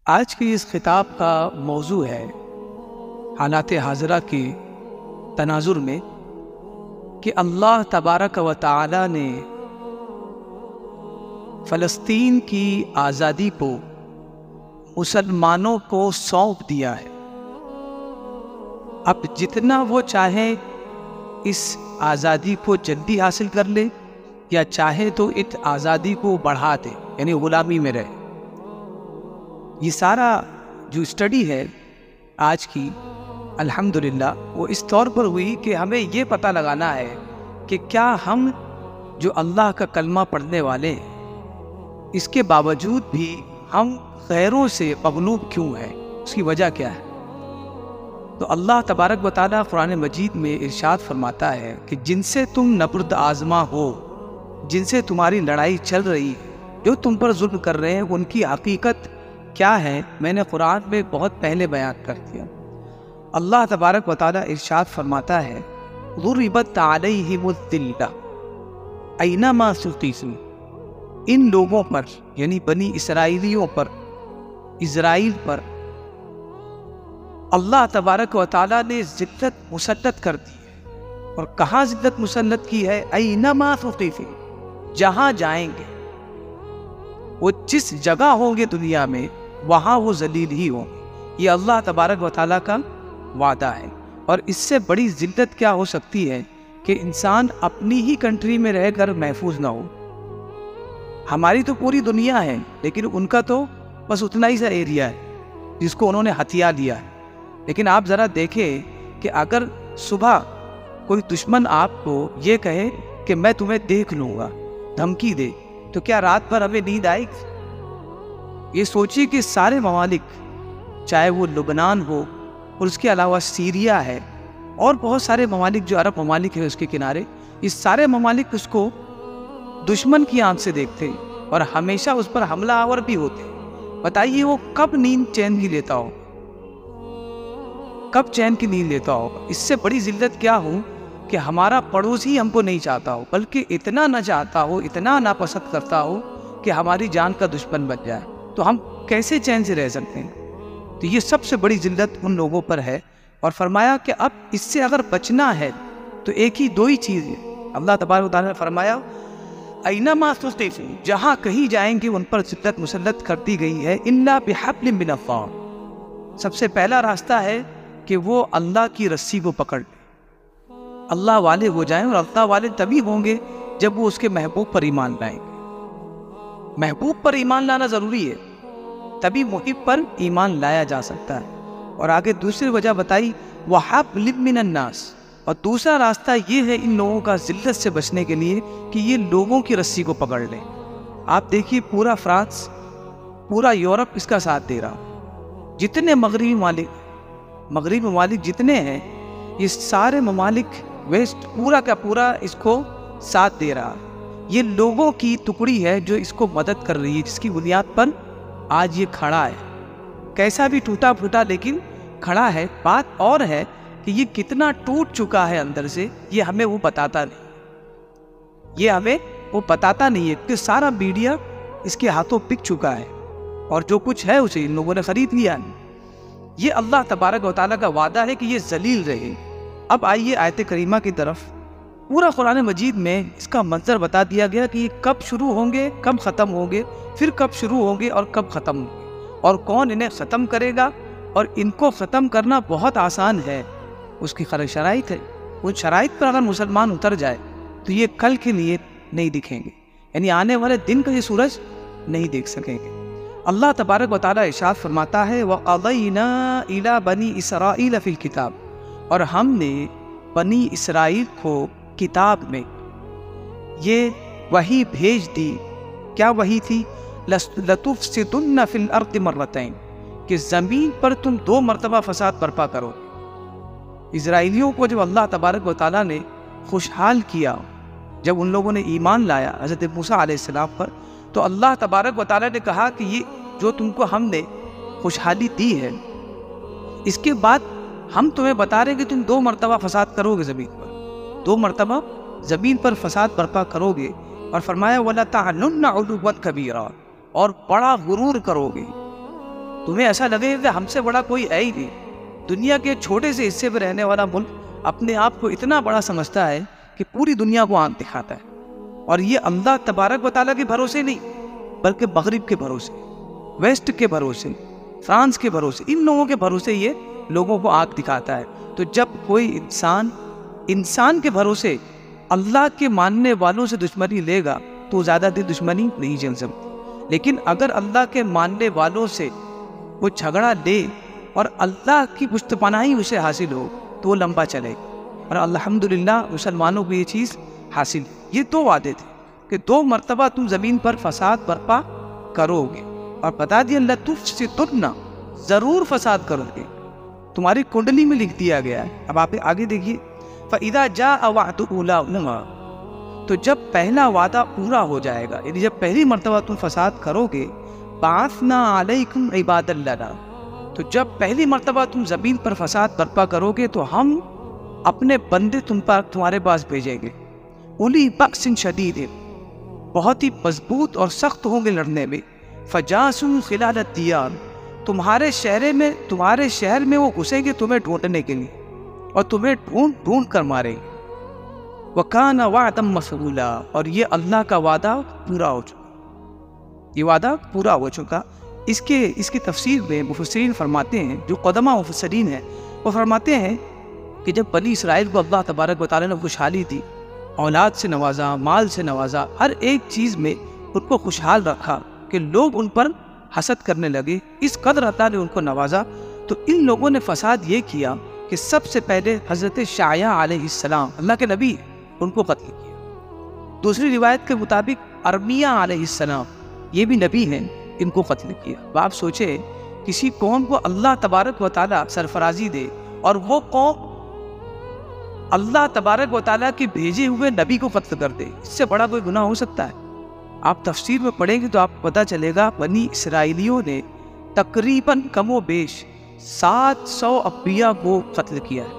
آج کی اس خطاب کا موضوع ہے حالات حاضرہ کے تناظر میں کہ اللہ تبارک و تعالی نے فلسطین کی آزادی کو مسلمانوں کو سونپ دیا ہے۔ اب جتنا وہ چاہے اس آزادی کو جلدی حاصل کر لے یا چاہے تو اس آزادی کو بڑھا دے، یعنی غلامی میں رہے۔ یہ سارا جو اسٹڈی ہے آج کی الحمدللہ وہ اس طور پر ہوئی کہ ہمیں یہ پتہ لگانا ہے کہ کیا ہم جو اللہ کا کلمہ پڑھنے والے ہیں اس کے باوجود بھی ہم غیروں سے مغلوب کیوں ہیں، اس کی وجہ کیا ہے۔ تو اللہ تبارک و تعالیٰ قرآن مجید میں ارشاد فرماتا ہے کہ جن سے تم نبرد آزما ہو، جن سے تمہاری لڑائی چل رہی ہے، جو تم پر ظلم کر رہے ہیں، ان کی حقیقت کیا ہے میں نے قرآن میں بہت پہلے بیان کر دیا۔ اللہ تبارک و تعالیٰ ارشاد فرماتا ہے ضربت علیہم الذلہ اینما ثقفوا، ان لوگوں پر یعنی بنی اسرائیلیوں پر، اسرائیل پر اللہ تبارک و تعالیٰ نے ذلت مسلط کر دی ہے۔ اور کہاں ذلت مسلط کی ہے؟ اینما ثقفوا، جہاں جائیں گے، وہ جس جگہ ہوں گے دنیا میں وہاں وہ ذلیل ہی ہوں گے۔ یہ اللہ تبارک و تعالیٰ کا وعدہ ہے۔ اور اس سے بڑی ذلت کیا ہو سکتی ہے کہ انسان اپنی ہی کنٹری میں رہ کر محفوظ نہ ہو۔ ہماری تو پوری دنیا ہے لیکن ان کا تو بس اتنا ہی سا ایریا ہے جس کو انہوں نے ہتھیا لیا ہے۔ لیکن آپ ذرا دیکھیں کہ اگر صبح کوئی دشمن آپ کو یہ کہے کہ میں تمہیں دیکھ لوں گا، دھمکی دے، تو کیا رات بھر ہمیں نیند آئے گی؟ یہ سوچیے کہ سارے ممالک، چاہے وہ لبنان ہو اور اس کے علاوہ سیریا ہے اور بہت سارے ممالک جو عرب ممالک ہیں اس کے کنارے، یہ سارے ممالک اس کو دشمن کی آنکھ سے دیکھتے اور ہمیشہ اس پر حملہ آور بھی ہوتے۔ بتائیے وہ کب نیند چین کی لیتا ہو، کب چین کی نیند لیتا ہوگا؟ اس سے بڑی ذلت کیا ہو کہ ہمارا پڑوسی ہم کو نہیں چاہتا ہو، بلکہ اتنا نہ چاہتا ہو، اتنا ناپسند کرتا ہو کہ ہماری جان کا دشمن بن جائے، تو ہم کیسے چین سے رہ سکتے ہیں؟ تو یہ سب سے بڑی ذلت ان لوگوں پر ہے۔ اور فرمایا کہ اب اس سے اگر بچنا ہے تو ایک ہی دو ہی چیز ہے۔ اللہ تبارک و تعالیٰ نے فرمایا اینما ثقفوا، جہاں کہیں جائیں گے ان پر ذلت مسلط کر دی گئی ہے، الا بحبل من اللہ، سب سے پہلا راستہ ہے کہ وہ اللہ کی رسی کو پکڑ لیں، اللہ والے ہو جائیں۔ اور اللہ والے تبھی ہوں گے جب وہ اس کے محبوب پر ایمان لائیں گے۔ محبوب پر ایمان لانا ضروری ہے، تبھی محب پر ایمان لایا جا سکتا ہے۔ اور آگے دوسری وجہ بتائی وَحَبْلٍ مِّنَ النَّاسِ، اور دوسرا راستہ یہ ہے ان لوگوں کا ذلت سے بچنے کے لیے کہ یہ لوگوں کی رسی کو پکڑ لیں۔ آپ دیکھیے پورا فرانس، پورا یورپ اس کا ساتھ دے رہا، جتنے مغربی ممالک جتنے ہیں، یہ سارے ممالک ویسٹ پورا کا پورا اس کو ساتھ دے رہا۔ یہ لوگوں کی ٹکڑی ہے جو اس کو مدد کر رہی ہے، جس کی بنیاد پر آج یہ کھڑا ہے، کیسا بھی ٹوٹا پھوٹا لیکن کھڑا ہے۔ بات اور ہے کہ یہ کتنا ٹوٹ چکا ہے اندر سے، یہ ہمیں وہ بتاتا نہیں ہے کہ سارا میڈیا اس کے ہاتھوں بک چکا ہے اور جو کچھ ہے اسے ان لوگوں نے خرید لیا ہے۔ یہ اللہ تبارک و تعالیٰ کا وعدہ ہے کہ یہ ذلیل رہے۔ اب آئیے آیت کریمہ کی طرف۔ پورا قرآن مجید میں اس کا منظر بتا دیا گیا کہ یہ کب شروع ہوں گے، کب ختم ہوں گے، پھر کب شروع ہوں گے اور کب ختم ہوں گے، اور کون انہیں ختم کرے گا۔ اور ان کو ختم کرنا بہت آسان ہے، اس کی شرائط ہے۔ ان شرائط پر اگر مسلمان اتر جائے تو یہ کل کے لیے نہیں دکھیں گے، یعنی آنے والے دن کا یہ سورج نہیں دیکھ سکیں گے۔ اللہ تبارک و تعالیٰ ارشاد فرماتا ہے وَقَضَيْنَا إِلَى بَنِي إِسْرَائِيلَ فِي الْكِتَابِ، اور ہم نے بنی اسرائیل کو کتاب میں یہ وحی بھیج دی۔ کیا وحی تھی؟ لَتُفْسِدُنَّ فِي الْأَرْضِ مَرَّتَيْنِ، کہ زمین پر تم 2 مرتبہ فساد برپا کرو۔ اسرائیلیوں کو جب اللہ تبارک و تعالیٰ نے خوشحال کیا، جب ان لوگوں نے ایمان لایا حضرت موسیٰ علیہ السلام پر، تو اللہ تبارک و تعالیٰ نے کہا کہ یہ جو تم کو ہم نے خوشحالی دی ہے، اس کے بعد ہم تمہیں بتا رہے ہیں کہ تم 2 مرتبہ فساد کرو گے زمین پر، 2 مرتبہ زمین پر فساد برپا کرو گے۔ اور فرمایا وَلَتَعْلُنَّ عُلُوًّا كَبِيرًا، اور بڑا غرور کرو گے، تمہیں ایسا لگے کہ ہم سے بڑا کوئی ہے ہی نہیں. دنیا کے چھوٹے سے حصے پہ رہنے والا ملک اپنے آپ کو اتنا بڑا سمجھتا ہے کہ پوری دنیا کو آنکھ دکھاتا ہے. اور یہ اللہ تبارک و تعالیٰ کے بھروسے نہیں بلکہ مغرب کے بھروسے, ویسٹ کے بھروسے, فرانس کے بھروسے, ان لوگوں کے بھروسے یہ لوگوں کو آنکھ دکھاتا ہے. تو جب کوئی انسان کے بھروسے اللہ کے ماننے والوں سے دشمنی لے گا تو زیادہ دن دشمنی نہیں جھیل سکتی. لیکن اگر اللہ کے ماننے والوں سے وہ جھگڑا لے اور اللہ کی پشت پناہی اسے حاصل ہو تو وہ لمبا چلے گا. اور الحمدللہ مسلمانوں کو یہ چیز حاصل. یہ 2 وعدے تھے کہ 2 مرتبہ تم زمین پر فساد برپا کرو گے, اور بتا دیا لَتُفْسِدُنَّ, ضرور فساد کرو گے. تمہاری کنڈلی میں لکھ دیا گیا ہے. اب آپ آگے دیکھیے, فَإِذَا جَاءَ وَعْدُ أُولَاهُمَا, تو جب پہلا وعدہ پورا ہو جائے گا, یعنی جب پہلی مرتبہ تم فساد کرو گے, بَعَثْنَا عَلَيْكُمْ عِبَادًا لَنَا, تو جب پہلی مرتبہ تم زمین پر فساد برپا کرو گے تو ہم اپنے بندے تمہارے پاس بھیجیں گے. اولی بأس شدید, بہت ہی مضبوط اور سخت ہوں گے لڑنے میں. فجاسوا خلال الدیار, تمہارے شہر میں وہ گھسیں گے تمہیں ڈھونڈنے کے لیے, اور تمہیں ڈھونڈ کر ماریں گے. وَكَانَ وَعْدًا مَفْعُولًا, اور یہ اللہ کا وعدہ پورا ہو چکا, یہ وعدہ پورا ہو چکا. اس کی تفسیر میں مفسرین فرماتے ہیں, جو قدمہ مفسرین ہیں وہ فرماتے ہیں کہ جب بنی اسرائیل کو اللہ تبارک و تعالیٰ نے خوشحالی دی, اولاد سے نوازا, مال سے نوازا, ہر ایک چیز میں ان کو خوشحال رکھا کہ لوگ ان پر حسد کرنے لگے, اس قدر اللہ نے ان کو نوازا. تو ان لوگوں نے فساد یہ کیا کہ سب سے پہلے حضرت شعیاء علیہ السلام, اللہ کے نبی, ان کو قتل کیا. دوسری روایت کے مطابق ارمیہ علیہ السلام, یہ بھی نبی ہیں, ان کو قتل کیا. اب آپ سوچے کسی قوم کو اللہ تبارک و تعالیٰ سرفرازی دے اور وہ قوم اللہ تبارک و تعالیٰ کے بھیجے ہوئے نبی کو قتل کر دے, اس سے بڑا کوئی گناہ ہو سکتا ہے؟ آپ تفسیر میں پڑھیں گے تو آپ کو پتہ چلے گا بنی اسرائیلیوں نے تقریباً کم و بیش 700 انبیاء کو قتل کیا ہے,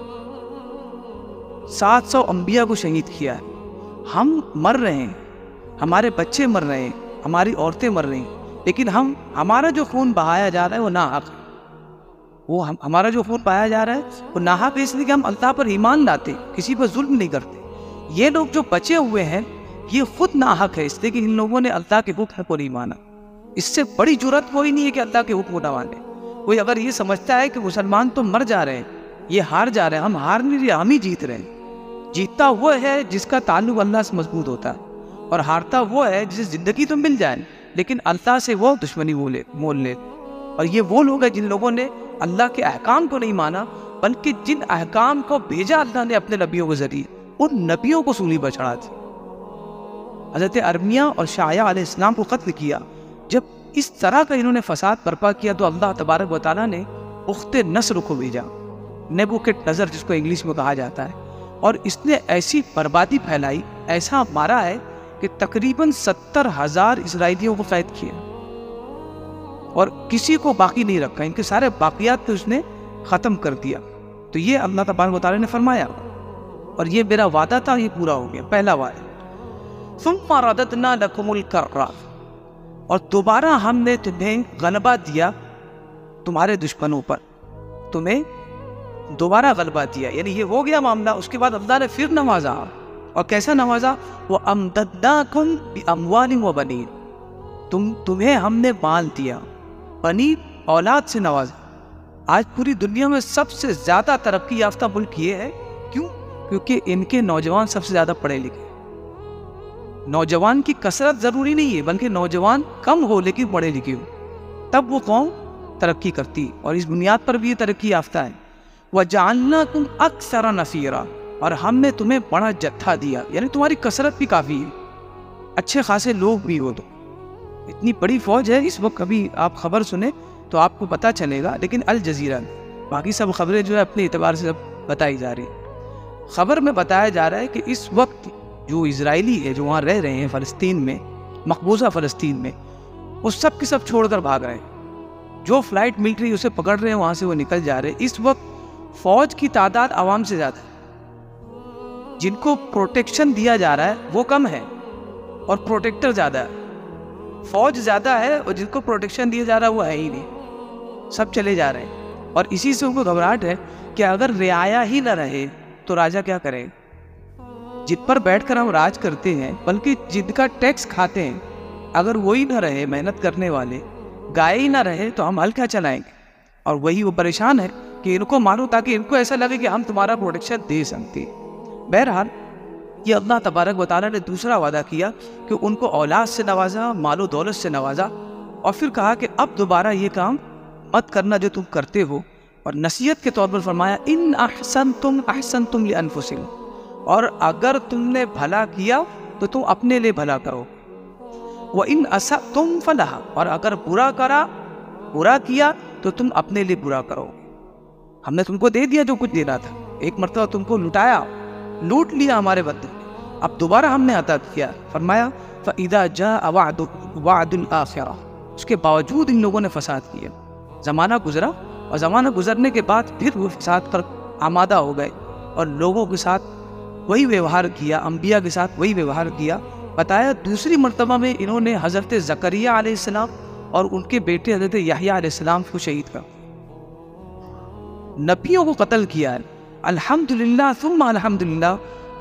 700 انبیاء کو شہید کیا ہے. ہم مر رہے ہیں, ہمارے بچے مر رہے ہیں, ہماری عورتیں مر رہی ہیں, لیکن ہمارا جو خون بہایا جا رہا ہے وہ ناحق ہے. ہمارا جو خون پایا جا رہا ہے وہ ناحق ہے, اس لیے کہ ہم اللہ پر ایمان لاتے, کسی پر ظلم نہیں کرتے. یہ لوگ جو بچے ہوئے ہیں یہ خود ناحق ہے, اس لیے کہ ان لوگوں نے اللہ کے حکم کو نہیں مانا. اس سے بڑی جرأت کوئی نہیں ہے کہ اللہ کے حکم نہ مانے. کوئی اگر یہ سمجھتا ہے کہ مسلمان تو مر جا رہے ہیں, یہ ہار جا رہے ہیں, ہم ہار نہیں رہے, ہم ہی جیت رہے ہیں. جیتتا وہ ہے جس کا تعلق اللہ سے مضبوط ہوتا ہے, اور ہارتا وہ ہے جسے زندگی تو مل جائے لیکن اللہ سے وہ دشمنی مول لے. اور یہ وہ لوگ ہیں جن لوگوں نے اللہ کے احکام کو نہیں مانا, بلکہ جن احکام کو بھیجا اللہ نے اپنے نبیوں کے ذریعے, ان نبیوں کو سولی پر چڑھا دی. حضرت ارمیہ اور شعیاء علیہ السلام کو قتل کیا. جب اس طرح کا انہوں نے فساد برپا کیا تو اللہ تبارک و تعالیٰ نے اخت نصر کو بھیجا, نیبوکڈنیزر جس کو انگلش میں کہا جاتا ہے, اور اس نے ایسی بربادی پھیلائی, ایسا مارا ہے کہ تقریباً 70,000 اسرائیلیوں کو قید کیا اور کسی کو باقی نہیں رکھا, ان کے سارے باقیات کو اس نے ختم کر دیا. تو یہ اللہ تبارک و تعالیٰ نے فرمایا, اور یہ میرا وعدہ تھا, یہ پورا ہو گیا, پہلا وعدہ. ثم رددنا لکم الکرہ, اور دوبارہ ہم نے تمہیں غلبہ دیا تمہارے دشمنوں پر, تمہیں دوبارہ غلبہ دیا, یعنی یہ ہو گیا معاملہ. اس کے بعد اللہ نے پھر نوازا, اور کیسا نوازا؟ وَأَمْدَدْنَاكُمْ بِأَمْوَالٍ وَبَنِينَ, تمہیں ہم نے مال دیا, بنی اولاد سے نوازا. آج پوری دنیا میں سب سے زیادہ ترقی یافتہ ملک یہ ہے. کیوں؟ کیونکہ ان کے نوجوان سب سے زیادہ پڑھے لکھے. نوجوان کی کثرت ضروری نہیں ہے, بلکہ نوجوان کم ہو لیکن پڑھے لکھے ہو, تب وہ قوم ترقی کرتی, اور اس بنیاد پر بھی یہ ترقی یافتہ ہے. وَجَعَلْنَاكُمْ أَكْثَرَ نَفِيرًا, اور ہم نے تمہیں بڑا جتھا دیا, یعنی تمہاری کثرت بھی کافی ہے, اچھے خاصے لوگ بھی ہو. تو اتنی بڑی فوج ہے اس وقت, کبھی آپ خبر سنیں تو آپ کو پتہ چلے گا. لیکن الجزیرہ, باقی سب خبریں جو ہے اپنے اعتبار سے سب بتائی جا رہی ہیں. خبر میں بتایا جا رہا ہے کہ اس وقت جو اسرائیلی ہے جو وہاں رہ رہے ہیں فلسطین میں, مقبوضہ فلسطین میں, وہ سب کے سب چھوڑ کر بھاگ رہے ہیں. جو فلائٹ مل رہی ہے اسے پکڑ رہے ہیں, وہاں سے وہ نکل جا رہے ہیں. اس وقت فوج کی تعداد عوام سے زیادہ ہے, جن کو پروٹیکشن دیا جا رہا ہے وہ کم ہے اور پروٹیکٹر زیادہ ہے. فوج زیادہ ہے اور جن کو پروٹیکشن دیا جا رہا ہے وہ ہے ہی نہیں. سب چلے جا رہے ہیں، اور اسی سے ان کو گھبراہٹ ہے کہ اگر رعایا ہی نہ رہے تو راجا کیا کرے؟ جن پر بیٹھ کر ہم راج کرتے ہیں، بلکہ جن کا ٹیکس کھاتے ہیں، اگر وہی نہ رہے، محنت کرنے والے گائے ہی نہ رہے تو ہم ہل کیا چلائیں گے؟ اور وہی وہ پریشان ہے کہ ان کو مارو تاکہ ان کو ایسا لگے کہ ہم تمہارا پروٹیکشن دے سکتے ہیں۔ بہرحال یہ اللہ تبارک و تعالیٰ نے دوسرا وعدہ کیا کہ ان کو اولاد سے نوازا، مال و دولت سے نوازا، اور پھر کہا کہ اب دوبارہ یہ کام مت کرنا جو تم کرتے ہو، اور نصیحت کے طور پر فرمایا ان احسنتم احسنتم لانفسکم، اور اگر تم نے بھلا کیا تو تم اپنے لیے بھلا کرو، وَإِنْ أَسَأْتُمْ فَلَهَا، اور اگر برا کیا تو تم اپنے لیے برا کرو۔ ہم نے تم کو دے دیا جو کچھ دینا تھا، ایک مرتبہ تم کو لوٹایا، لوٹ لیا ہمارے بدلے، اب دوبارہ ہم نے عطا کیا۔ فرمایا فَإِذَا جَاءَ وَعْدُ الْآخِرَةِ، اس کے باوجود ان لوگوں نے فساد کیا، زمانہ گزرا، اور زمانہ گزرنے کے بعد پھر وہ فساد پر آمادہ ہو گئے، اور لوگوں کے ساتھ وہی ویوہار کیا، انبیاء کے ساتھ وہی ویوہار کیا۔ بتایا دوسری مرتبہ میں انہوں نے حضرت زکریا علیہ السلام اور ان کے بیٹے حضرت یحییٰ علیہ السلام کو شہید کر، نبیوں کو قتل کیا ہے۔ الحمدللہ ثم الحمدللہ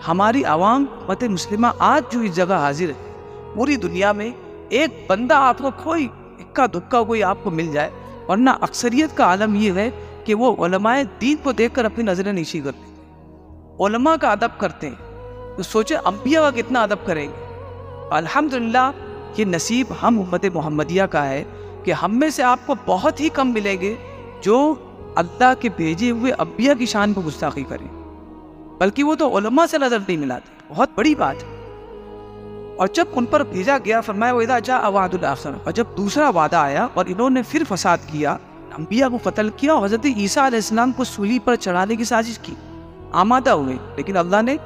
ہماری عوام امت مسلمہ آج جو اس جگہ حاضر ہے، پوری دنیا میں ایک بندہ آپ کو کوئی اکا دکا کوئی آپ کو مل جائے، ورنہ اکثریت کا عالم یہ ہے کہ وہ علماء دین کو دیکھ کر اپنی نظریں نیچی کرتے ہیں، علماء کا ادب کرتے ہیں، تو سوچیں انبیاء کا کتنا ادب کریں گے۔ الحمدللہ یہ نصیب ہم امت محمدیہ کا ہے کہ ہم میں سے آپ کو بہت ہی کم ملیں گے جو اللہ کے بھیجے ہوئے انبیاء کی شان کو گستاخی کریں، بلکہ وہ تو علماء سے نظر نہیں ملاتے، بہت بڑی بات ہے۔ اور جب ان پر بھیجا گیا، فرمایا وَإِذَا جَاءَ وَعْدُ الْآخِرَةِ، اور جب دوسرا وعدہ آیا اور انہوں نے پھر فساد کیا، انبیاء کو قتل کیا، اور حضرت عیسیٰ علیہ السلام کو سولی پر چڑھانے کی سازش کی، آمادہ ہوئے، لیکن اللہ نے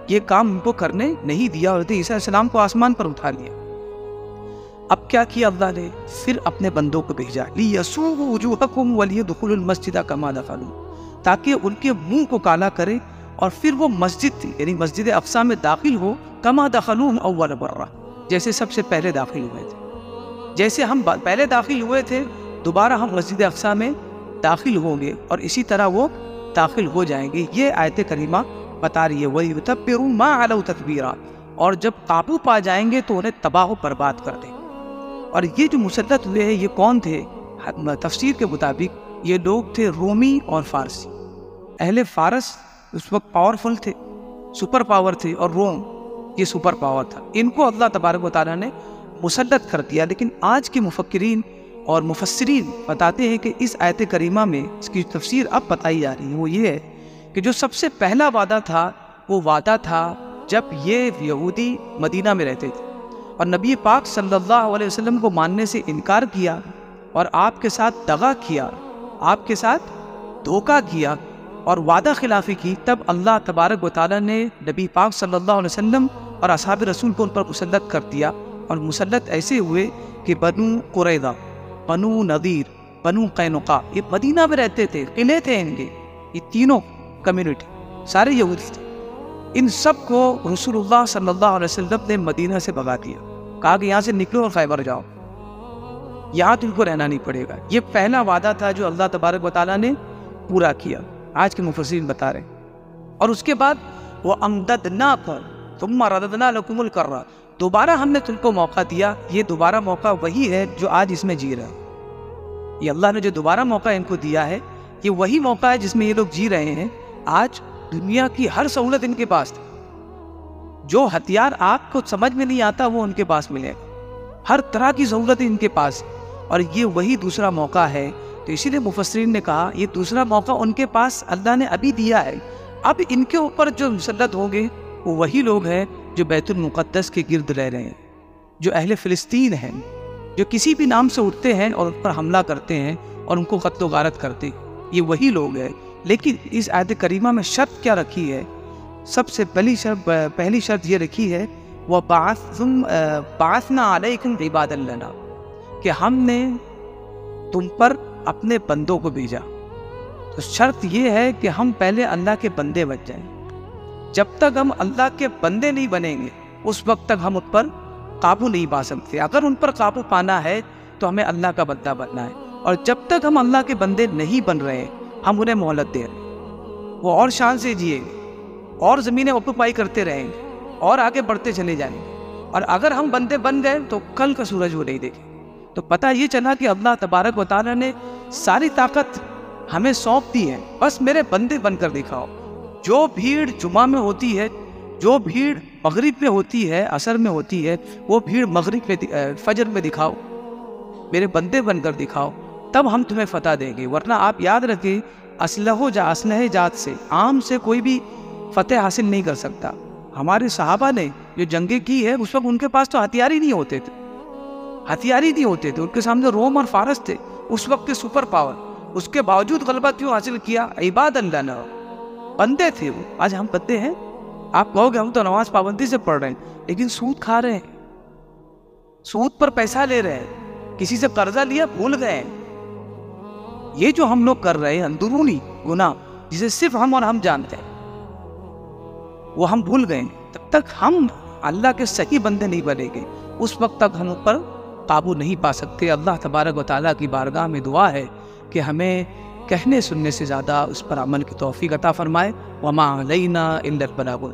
یہ کام ان کو کرنے نہیں دیا، حضرت عیسیٰ علیہ السلام کو آسمان پر اٹھا لیا۔ اب کیا کیا اللہ نے؟ پھر اپنے بندوں کو بھیجا، لِيَسُوءُوا وُجُوهَكُمْ وَلِيَدْخُلُوا الْمَسْجِدَ كَمَا دَخَلُوا، تاکہ ان کے منہ کو کالا کرے اور پھر وہ مسجد تھی یعنی مسجد اقصیٰ میں داخل ہو، کما دخلوہ اول مرہ، جیسے سب سے پہلے داخل ہوئے تھے، جیسے ہم پہلے داخل ہوئے تھے دوبارہ ہم مسجد اقصیٰ میں داخل ہوں گے، اور اسی طرح وہ داخل ہو جائیں گے۔ یہ آیت کریمہ بتا رہی ہے وَيُتَبِّرُوا مَا عَلَوْا تَتْبِيرًا، اور جب قابو پا جائیں گے تو انہیں تباہ و برباد کر دیں۔ اور یہ جو مسلط ہوئے ہیں یہ کون تھے؟ تفسیر کے مطابق یہ لوگ تھے رومی اور فارسی۔ اہل فارس اس وقت پاورفل تھے، سپر پاور تھے، اور روم یہ سپر پاور تھا، ان کو اللہ تبارک و تعالیٰ نے مسلط کر دیا۔ لیکن آج کے مفکرین اور مفسرین بتاتے ہیں کہ اس آیت کریمہ میں اس کی تفسیر اب بتائی جا رہی ہے، وہ یہ ہے کہ جو سب سے پہلا وعدہ تھا وہ وعدہ تھا جب یہ یہودی مدینہ میں رہتے تھے اور نبی پاک صلی اللہ علیہ وسلم کو ماننے سے انکار کیا اور آپ کے ساتھ دغا کیا، آپ کے ساتھ دھوکہ کیا اور وعدہ خلافی کی، تب اللہ تبارک و تعالیٰ نے نبی پاک صلی اللہ علیہ وسلم اور اصحاب رسول کو ان پر مسلط کر دیا، اور مسلط ایسے ہوئے کہ بنو قریظہ، بنو نذیر، بنو قینقاع، یہ مدینہ میں رہتے تھے، قلعے تھے ان کے، یہ تینوں کمیونٹی سارے یہودی تھے، ان سب کو رسول اللہ صلی اللہ علیہ وسلم نے مدینہ سے بھگا دیا، کہا کہ یہاں سے نکلو اور خیبر جاؤ، یہاں تم کو رہنا نہیں پڑے گا۔ یہ پہلا وعدہ تھا جو اللہ تبارک و تعالیٰ نے پورا کیا، آج کے مفسرین بتا رہے ہیں۔ اور اس کے بعد وَأَمْدَدْنَاكُمْ ثُمَّ رَدَدْنَا لَكُمُ الْكَرَّةَ، دوبارہ ہم نے تم کو موقع دیا، یہ دوبارہ موقع وہی ہے جو آج اس میں جی رہے ہیں۔ یہ اللہ نے جو دوبارہ موقع ان کو دیا ہے یہ وہی موقع ہے جس میں یہ لوگ جی رہے ہیں۔ آج دنیا کی ہر سہولت ان کے پاس تھی، جو ہتھیار آپ کو سمجھ میں نہیں آتا وہ ان کے پاس ملے گا، ہر طرح کی سہولت ان کے پاس، اور یہ وہی دوسرا موقع ہے۔ تو اسی لیے مفسرین نے کہا یہ دوسرا موقع ان کے پاس اللہ نے ابھی دیا ہے، اب ان کے اوپر جو مسلط ہوں گے وہ وہی لوگ ہیں جو بیت المقدس کے گرد رہ رہے ہیں، جو اہل فلسطین ہیں، جو کسی بھی نام سے اٹھتے ہیں اور ان پر حملہ کرتے ہیں اور ان کو قتل و غارت کرتے ہیں، یہ وہی لوگ ہیں۔ لیکن اس آیت کریمہ میں شرط کیا رکھی ہے؟ سب سے پہلی شرط یہ رکھی ہے وَبَعَثْنَا عَلَيْكُمْ عِبَادًا لَنَا، کہ ہم نے تم پر اپنے بندوں کو بھیجا۔ تو شرط یہ ہے کہ ہم پہلے اللہ کے بندے بن جائیں، جب تک ہم اللہ کے بندے نہیں بنیں گے اس وقت تک ہم ان پر قابو نہیں پا سکتے۔ اگر ان پر قابو پانا ہے تو ہمیں اللہ کا بندہ بننا ہے، اور جب تک ہم اللہ کے بندے نہیں بن رہے ہم انہیں مہلت دے رہے ہیں، وہ اور شان سے جیے گے اور زمینیں آکوپائی کرتے رہیں گے اور آگے بڑھتے چلے جائیں گے، اور اگر ہم بندے بن گئے تو کل کا سورج وہ نہیں دیکھے۔ تو پتہ یہ چلا کہ اللہ تبارک و تعالیٰ نے ساری طاقت ہمیں سونپ دی ہے، بس میرے بندے بن کر دکھاؤ۔ جو بھیڑ جمعہ میں ہوتی ہے، جو بھیڑ مغرب میں ہوتی ہے، عصر میں ہوتی ہے، وہ بھیڑ مغرب میں فجر میں دکھاؤ، میرے بندے بن کر دکھاؤ، تب ہم تمہیں فتح دیں گے۔ ورنہ آپ یاد رکھیں، اسلحہ جات سے، عام سے کوئی بھی فتح حاصل نہیں کر سکتا۔ ہمارے صحابہ نے جو جنگیں کی ہے اس وقت ان کے پاس تو ہتھیار ہی نہیں ہوتے تھے، ہتھیار ہی نہیں ہوتے تھے، ان کے سامنے روم اور فارس تھے اس وقت کے سپر پاور، اس کے باوجود غلبہ کیوں حاصل کیا؟ عباد اللہ نے، بندے تھے وہ۔ آج ہم بندے ہیں، آپ کہو گے ہم تو نماز پابندی سے پڑھ رہے ہیں لیکن سود کھا رہے ہیں، سود پر پیسہ لے رہے ہیں، کسی سے قرضہ لیا بھول گئے ہیں۔ یہ جو ہم لوگ کر رہے ہیں اندرونی گناہ جسے صرف ہم اور ہم جانتے ہیں، وہ ہم بھول گئے۔ تب تک ہم اللہ کے صحیح بندے نہیں بنے گے، اس وقت تک ہم پر قابو نہیں پا سکتے۔ اللہ تبارک و تعالیٰ کی بارگاہ میں دعا ہے کہ ہمیں کہنے سننے سے زیادہ اس پر عمل کی توفیق عطا فرمائے۔ وما علینا الا البلاغ۔